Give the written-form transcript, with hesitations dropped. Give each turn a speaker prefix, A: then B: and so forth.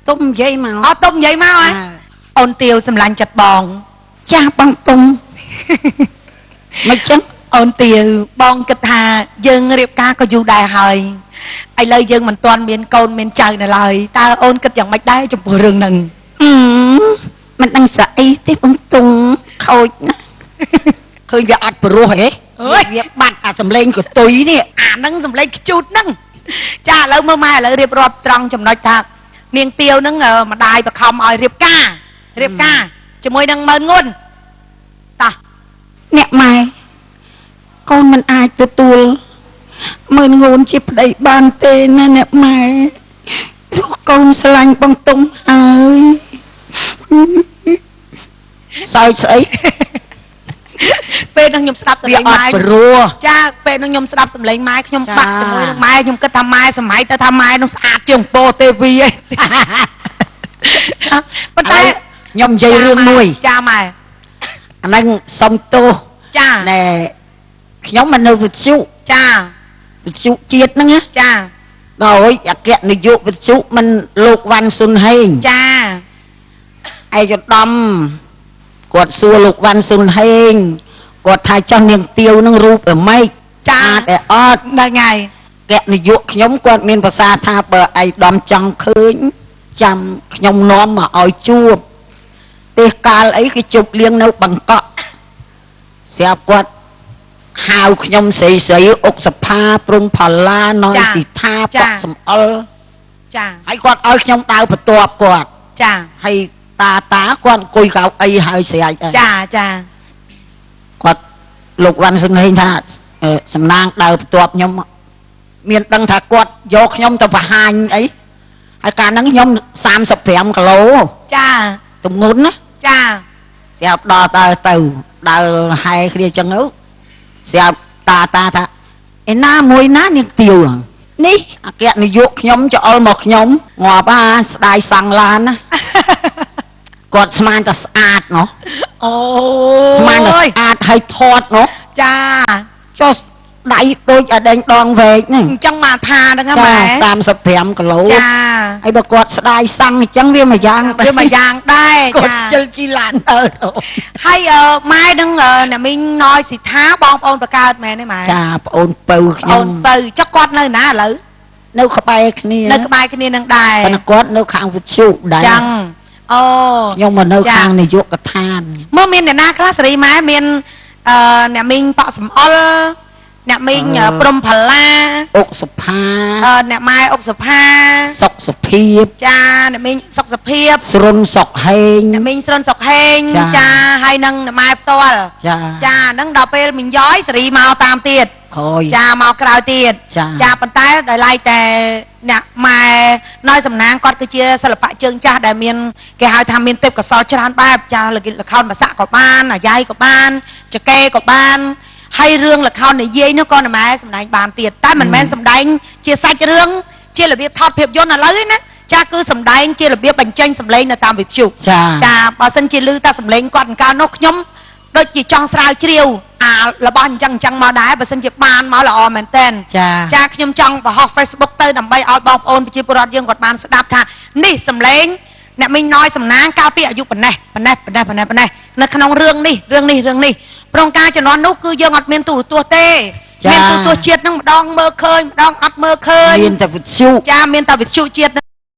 A: tôm dây màu
B: tôm vậy mau á ôn tiêu xâm lanh chặt bòn
A: cha bằng tôm mấy chân
B: ôn tiêu bòn kịch hà dương riệp ca có du đài hơi ai lời dương mình toàn miền côn miền trời này lời ta ôn kịch dòng mạch đáy trong bờ rừng nừng
A: mình đang sợ ấy tiếp bằng tôm khôi khơi về ăn bro hế việc bạn sầm lên của tôi nè
B: nâng sầm lên chút nâng cha lời mơ mai lời riệp rọp trong trong nói ta niềng tiêu nâng mà đài và không ở riệp ca cho môi nâng mơn ngôn ta
A: nè mày con mình ai từ tuôn mơn ngôn chỉ đầy bàn tên nè nè mày con xanh bằng tôm ơi sao vậy
B: ពេលនឹងខ្ញុំស្ដាប់សម្លេងម៉ែចាពេលនឹងខ្ញុំស្ដាប់សម្លេងម៉ែខ្ញុំបាក់ជាមួយនឹងម៉ែខ្ញុំគិតថាម៉ែសម័យទៅថាម៉ែនោះស្អាតជាងពោទេវីឯងប៉ុន្តែ
A: ខ្ញុំនិយាយរឿងមួយ
B: ចាម៉ែ
A: អាហ្នឹងសុំទោស
B: ចា
A: ណែខ្ញុំមកនៅវិទ្យុ
B: ចា
A: វិទ្យុជាតិហ្នឹងណា
B: ចា
A: ដោយអគ្គនាយកវិទ្យុមិនលោកវ៉ាន់ស៊ុនហេង
B: ចា
A: ឯកឧត្តមគាត់សួរលោកវ៉ាន់ស៊ុនហេងគាត់ថាចោះនាងទាវនឹងរូបម៉េច
B: ចា
A: តែអត់
B: ដល់ថ្ងៃ
A: អគ្គនាយកខ្ញុំគាត់មានប្រសាថាបើឯកឧត្តមចង់ឃើញចាំខ្ញុំនាំមកឲ្យជួបទេសកាលអីគេជប់លៀងនៅបង្កក់ស្រាប់គាត់ហៅខ្ញុំស្រីស្រីអុកសផាព្រំផល្លាណយស៊ីថាប៉កសំអល់
B: ចា
A: ហើយគាត់ឲ្យខ្ញុំដើរបន្ទាប់គាត់
B: ចា
A: ហើយតាគាត់អង្គុយកៅអីហើយស្រែក
B: ចា
A: គាត់លោកវ៉ាន់ស៊ុនហេងថាសំណាងដើរបន្ទាប់ខ្ញុំមានដឹងថាគាត់យកខ្ញុំទៅបង្ហាញអីហើយកាលហ្នឹងខ្ញុំ35គីឡូ
B: ចា
A: ទម្ងន់ណា
B: ចា
A: ស្រាប់ដល់ទៅដើរហែគ្នាចឹងទៅស្រាប់តាថាឯណាមួយណានាងទាវនេះអគ្គនាយកខ្ញុំច្អល់មកខ្ញុំងាប់ស្ដាយសង់ឡានណាគាត់ស្មានតែស្អាតណោះ
B: អូ
A: ស្មានតែស្អាតហើយធាត់ណោះ
B: ចា
A: ចុះដៃដូចអាដេញដងវែកហ្នឹង
B: អញ្ចឹងមកថាហ្នឹងម៉ែ
A: 35គីឡូ
B: ចា
A: ហើយបើគាត់ស្ដាយសង់អញ្ចឹងវាមួយយ៉ាង
B: ដែរ
A: គាត់ជិលជីឡានទៅ
B: ហើយម៉ែនឹងអ្នកមីងណយស៊ីថាបងប្អូនបកើតមែនទេម៉ែ
A: ចាប្អូនពៅខ្ញុំ
B: អូនពៅចុះគាត់នៅណាឥឡូវ
A: នៅក្បែរគ្នា
B: នឹងដែរ
A: ប៉ុន្តែគាត់នៅខាងវិទ្យុដែរ
B: ចឹងអូ
A: ខ្ញុំមកនៅខាងនាយកដ្ឋាន
B: មើលមានអ្នកណាខ្លះសេរីម៉ែមានអ្នកមីងប៉ក់សំអល់អ្នកមីងព្រំផល្លា
A: អុកសុផា
B: អ្នកម៉ែអុកសុផា
A: សុកសុភាព
B: ចាអ្នកមីងសុកសុភាព
A: ស្រុនសុកហេង
B: អ្នកមីងស្រុនសុកហេងចាហើយនឹងអ្នកម៉ែផ្ទាល់ចាហ្នឹងដល់ពេលមីងយ៉យសេរីមកតាមទៀតចាមកក្រោយទៀតចាប៉ុន្តែដោយឡែកតែអ្នកម៉ែណយសំណាងគាត់គឺជាសិល្បៈជើងចាស់ដែលមានគេហៅថាមានទេពកោសល្យច្រើនបែបចាល្ខោនភាសាក៏បានអាយ៉ៃក៏បានចកេក៏បានហើយរឿងល្ខោននិយាយនោះក៏ម៉ែសម្ដែងបានទៀតតែមិនមែនសម្ដែងជាសាច់រឿងជារបៀបថតភាពយន្តឥឡូវណាចាគឺសម្ដែងជារបៀបបញ្ចេញសម្លេងនៅតាមវិទ្យុចាបើសិនជាឮតែសម្លេងគាត់កាលនោះខ្ញុំដូចជាចង់ស្រាវជ្រាវរបស់អញ្ចឹងមកដែរបើសិនជាបានមកល្អមែនតើចាខ្ញុំចង់បង្ហោះ Facebook ទៅដើម្បីឲ្យបងប្អូនប្រជាពលរដ្ឋយើងគាត់បានស្ដាប់ថានេះសម្លេងអ្នកមីងណយសំណាងកាលពីអាយុប៉ុណ្ណេះនៅក្នុងរឿងនេះប្រងការជំនាន់នោះគឺយើងអត់មានទូរទស្សន៍ទេមានទូរទស្សន៍ជាតិនឹងម្ដងមើលឃើញម្ដងអត់មើលឃើញ
A: មានតែវិទ្យុ
B: ចាមានតែវិទ្យុជាតិ